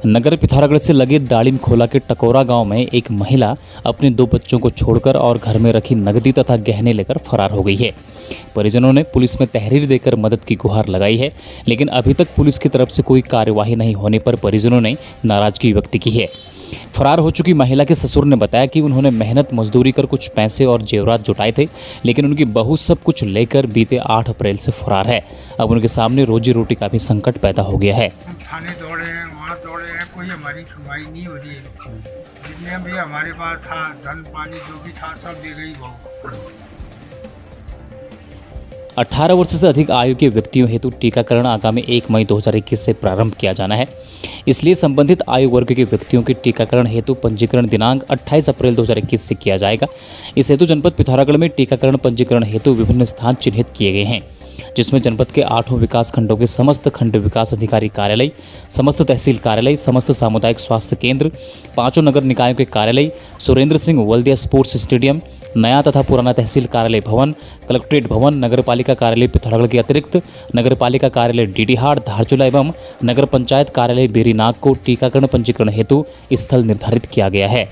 नगर पिथौरागढ़ से लगे दाड़िम खोला के टकोरा गांव में एक महिला अपने 2 बच्चों को छोड़कर और घर में रखी नकदी तथा गहने लेकर फरार हो गई है। परिजनों ने पुलिस में तहरीर देकर मदद की गुहार लगाई है, लेकिन अभी तक पुलिस की तरफ से कोई कार्यवाही नहीं होने पर परिजनों ने नाराजगी व्यक्त की है। फरार हो चुकी महिला के ससुर ने बताया कि उन्होंने मेहनत मजदूरी कर कुछ पैसे और जेवरात जुटाए थे, लेकिन उनकी बहू सब कुछ लेकर बीते 8 अप्रैल से फरार है। अब उनके सामने रोजी रोटी का भी संकट पैदा हो गया है। थाने दौड़े हैं, वहाँ दौड़े हैं, कोई हमारी सुनवाई नहीं हो रही है। जितने भी हमारे पास था धन पानी जो भी था सब दे गई बहू। 18 वर्ष से अधिक आयु के व्यक्तियों हेतु टीकाकरण आगामी 1 मई 2021 से प्रारंभ किया जाना है। इसलिए संबंधित आयु वर्ग के व्यक्तियों के टीकाकरण हेतु पंजीकरण दिनांक 28 अप्रैल 2021 से किया जाएगा। इस हेतु जनपद पिथौरागढ़ में टीकाकरण पंजीकरण हेतु विभिन्न स्थान चिन्हित किए गए हैं, जिसमें जनपद के 8 विकास खंडों के समस्त खंड विकास अधिकारी कार्यालय, समस्त तहसील कार्यालय, समस्त सामुदायिक स्वास्थ्य केंद्र, 5 नगर निकायों के कार्यालय, सुरेंद्र सिंह वल्दिया स्पोर्ट्स स्टेडियम, नया तथा पुराना तहसील कार्यालय भवन, कलेक्ट्रेट भवन, नगरपालिका कार्यालय पिथौरागढ़ के अतिरिक्त नगरपालिका कार्यालय डीडीहाट, धारचूला एवं नगर पंचायत कार्यालय बेरीनाग को टीकाकरण पंजीकरण हेतु स्थल निर्धारित किया गया है।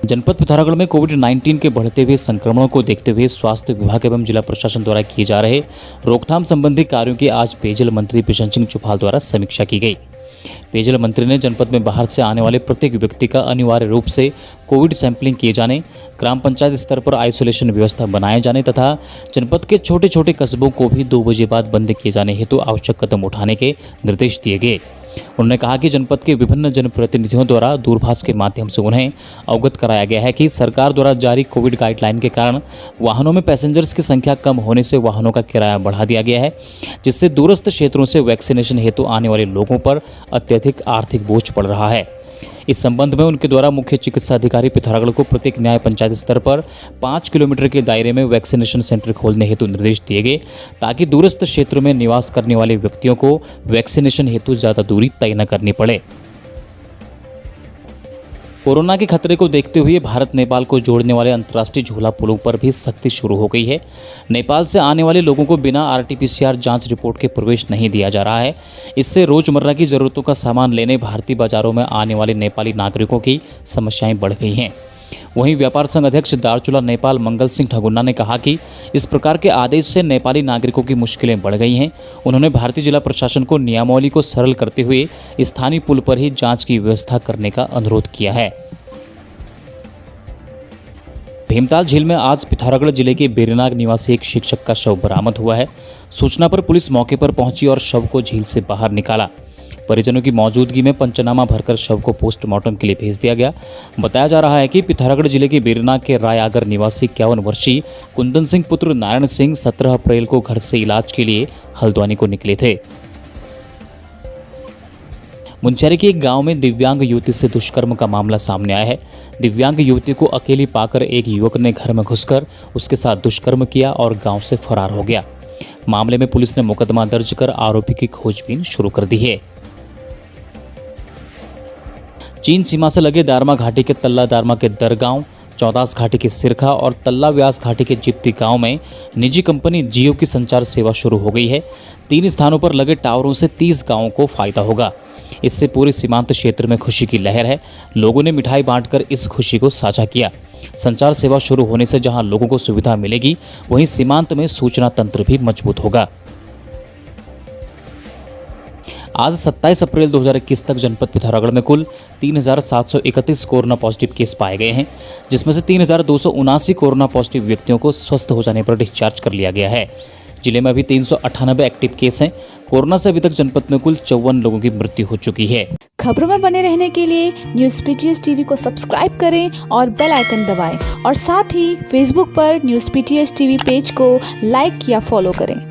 जनपद पिथौरागढ़ में कोविड-19 के बढ़ते हुए संक्रमणों को देखते हुए स्वास्थ्य विभाग एवं जिला प्रशासन द्वारा किए जा रहे रोकथाम संबंधी कार्यों की आज पेयजल मंत्री बिशन सिंह चुफाल द्वारा समीक्षा की गई। पेयजल मंत्री ने जनपद में बाहर से आने वाले प्रत्येक व्यक्ति का अनिवार्य रूप से कोविड सैंपलिंग किए जाने, ग्राम पंचायत स्तर पर आइसोलेशन व्यवस्था बनाए जाने तथा जनपद के छोटे छोटे कस्बों को भी 2 बजे बाद बंद किए जाने हेतु आवश्यक कदम उठाने के निर्देश दिए गए। उन्होंने कहा कि जनपद के विभिन्न जनप्रतिनिधियों द्वारा दूरभाष के माध्यम से उन्हें अवगत कराया गया है कि सरकार द्वारा जारी कोविड गाइडलाइन के कारण वाहनों में पैसेंजर्स की संख्या कम होने से वाहनों का किराया बढ़ा दिया गया है, जिससे दूरस्थ क्षेत्रों से वैक्सीनेशन हेतु आने वाले लोगों पर अत्यधिक आर्थिक बोझ पड़ रहा है। इस संबंध में उनके द्वारा मुख्य चिकित्सा अधिकारी पिथौरागढ़ को प्रत्येक न्याय पंचायत स्तर पर 5 किलोमीटर के दायरे में वैक्सीनेशन सेंटर खोलने हेतु निर्देश दिए गए, ताकि दूरस्थ क्षेत्रों में निवास करने वाले व्यक्तियों को वैक्सीनेशन हेतु ज़्यादा दूरी तय न करनी पड़े। कोरोना के खतरे को देखते हुए भारत नेपाल को जोड़ने वाले अंतर्राष्ट्रीय झूला पुलों पर भी सख्ती शुरू हो गई है। नेपाल से आने वाले लोगों को बिना RT-PCR जांच रिपोर्ट के प्रवेश नहीं दिया जा रहा है। इससे रोजमर्रा की जरूरतों का सामान लेने भारतीय बाजारों में आने वाले नेपाली नागरिकों की समस्याएं बढ़ गई हैं। वहीं व्यापार संघ अध्यक्ष दारचूला नेपाल मंगल सिंह ठगुन्ना ने कहा कि इस प्रकार के आदेश से नेपाली नागरिकों की मुश्किलें बढ़ गई हैं। उन्होंने भारतीय जिला प्रशासन को नियमावली को सरल करते हुए स्थानीय पुल पर ही जांच की व्यवस्था करने का अनुरोध किया है। भीमताल झील में आज पिथौरागढ़ जिले के बेरीनाग निवासी एक शिक्षक का शव बरामद हुआ है। सूचना पर पुलिस मौके पर पहुंची और शव को झील से बाहर निकाला। परिजनों की मौजूदगी में पंचनामा भरकर शव को पोस्टमार्टम के लिए भेज दिया गया। बताया जा रहा है कि पिथौरागढ़ जिले के बेरीनाग के रायआगर निवासी 51 वर्षीय कुंदन सिंह पुत्र नारायण सिंह 17 अप्रैल को घर से इलाज के लिए हल्द्वानी को निकले थे। मुंशियारी के एक गांव में दिव्यांग युवती से दुष्कर्म का मामला सामने आया है। दिव्यांग युवती को अकेली पाकर एक युवक ने घर में घुसकर उसके साथ दुष्कर्म किया और गांव से फरार हो गया। मामले में पुलिस ने मुकदमा दर्ज कर आरोपी की खोजबीन शुरू कर दी है। चीन सीमा से लगे दारमा घाटी के तल्ला दारमा के दरगांव, चौदास घाटी के सिरखा और तल्ला व्यास घाटी के जिप्ती गांव में निजी कंपनी जियो की संचार सेवा शुरू हो गई है। 3 स्थानों पर लगे टावरों से 30 गांवों को फायदा होगा। इससे पूरे सीमांत क्षेत्र में खुशी की लहर है। लोगों ने मिठाई बांटकर इस खुशी को साझा किया। संचार सेवा शुरू होने से जहां लोगों को सुविधा मिलेगी, वहीं सीमांत में सूचना तंत्र भी मजबूत होगा। आज 27 अप्रैल 2021 तक जनपद पिथौरागढ़ में कुल 3731 कोरोना पॉजिटिव केस पाए गए हैं, जिसमें से 3279 कोरोना पॉजिटिव व्यक्तियों को स्वस्थ हो जाने पर डिस्चार्ज कर लिया गया है। जिले में अभी 398 एक्टिव केस हैं। कोरोना से अभी तक जनपद में कुल 54 लोगों की मृत्यु हो चुकी है। खबरों में बने रहने के लिए न्यूज़ PTS TV को सब्सक्राइब करें और बेल आइकन दबाएं और साथ ही फेसबुक पर न्यूज़ PTS TV पेज को लाइक या फॉलो करें।